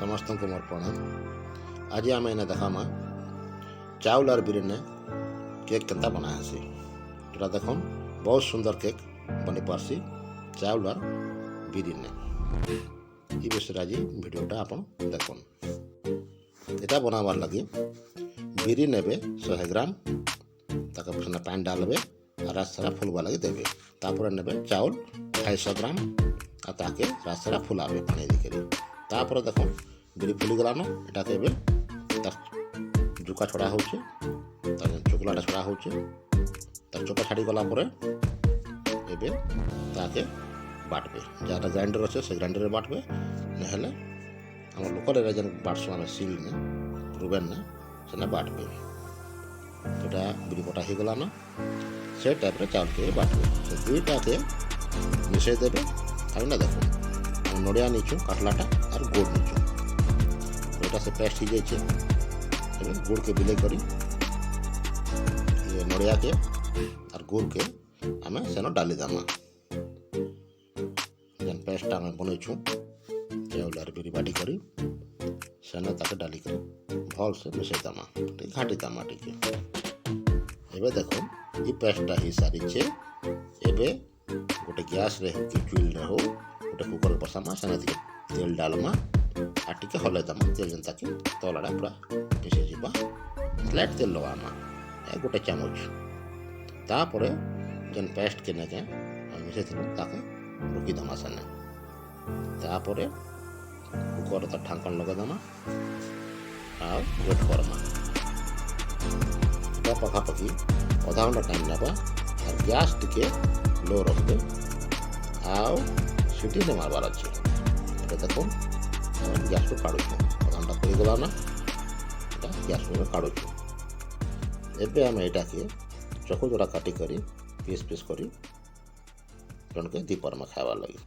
समस्त को मोर प्रणाम। आज आम एने देखामा चाउल और बिरी ने केक केनता बनासी जोटा देखन बहुत सुंदर केक बनी पारसी चाउल और बिरी ने ये विषय आज वीडियोटा आपन देखन। एटा बनावार लगी बिरी नेबे 100 ग्राम ताके फना पानी डालबे और रास्ता फुलवा लगी देबे। तापर नेबे चाउल 250 ग्राम आ ताके रास्ता फुलाबे पानी देके। तापर देखो बिरी फुली गलानो एटा के जुका छड़ा होचे तार चोकलाटा छड़ा होचे तार चोका छाड़ी गला परे एबे ताके बाटबे। जाटा ग्राइंडर अच्छे से ग्राइंडर में बाटबे नहले हम लोकल एरिया जन बाटसो आम सिल ने रुबेन ने सेने बाटबे। एटा बिरी बटा हो गलानो से टाइप रे चाउल के बाटबे। से दुईटा के मिसे देबे। आइ ना देखो नड़िया नीचु काटलाटा और गुड़ नीचु एटा से पेस्ट हो जाइए। गुड़ के बिले करी ये नड़िया के और गुड़ के आम सेन डाली दामा जेन पेस्ट आम बनईछु चाउल और बिरी बाटी करी सेने ताके डाली कर भल से मिसई दामा घाटी दामा टिके। एबे देखो ये पेस्टा ही सारी छे। एबे गोटे गैस रे हो कि चुल रे हो गोटे कुकर बसामा सेने तेल डालमा आ टिके हलै दमा तेल जनता कि तलाटा पूरा मिसे जीवा। स्लाइट तेल लगामा गोटे चामच तापर जेन पेस्ट के नेके मिसे ताके रुकी दमा सेने। तापर कुकर त ढांकन लगा दमा आ वेट करमा पखापखी आधा घंटा टाइम नेबा और गैस टिके लो रखबे आउ सीटी ने मारबार अच्छे। देखो गैस को काढ़ु आधा घंटा पड़ी गला ना गैस को काढ़ु। एबे आम एटा के चकु जोड़ा काटी करी पीस पीस करी जन के दी परमा खावा लगी।